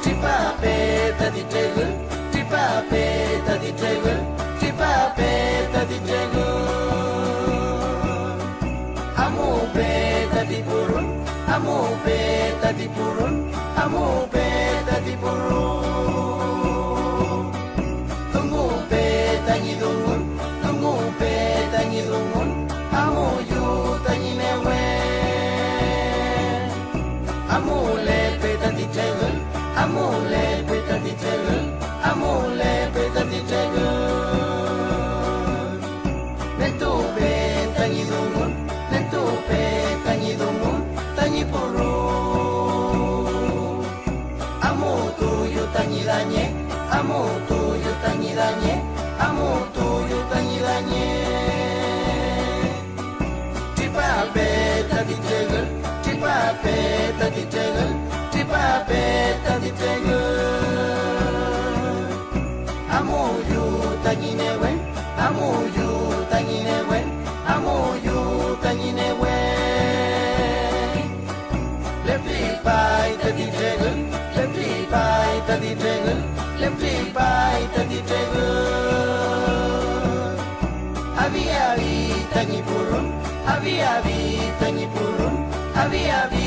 Tripape tadi tegel, tripape tadi tegel, tripape tadi tegel. Amupe tadi purun, amupe tadi purun, amupe tadi purun. Tunggupe tadi dungun, tunggupe tadi dungun, amuyu tadi newe. Amule pe tadi tegel, amule pe tadi tegel, amule pe tadi tegel. Nentupe tadi dungun, nentupe tadi dungun, tadi purun. Amu tuyo tadi danye, amu tuyo tadi danye, amu tuyo tadi danye. Tripape tadi tegel, tripape tadi tegel, tripape tadi tegel. Amuyu tadi newe, amuyu tadi newe, amuyu tadi newe. Le tripai tadi tegel, le tripai tadi tegel, le tripai tadi tegel. Abi abi tadi purun, abi abi tadi purun, abi abi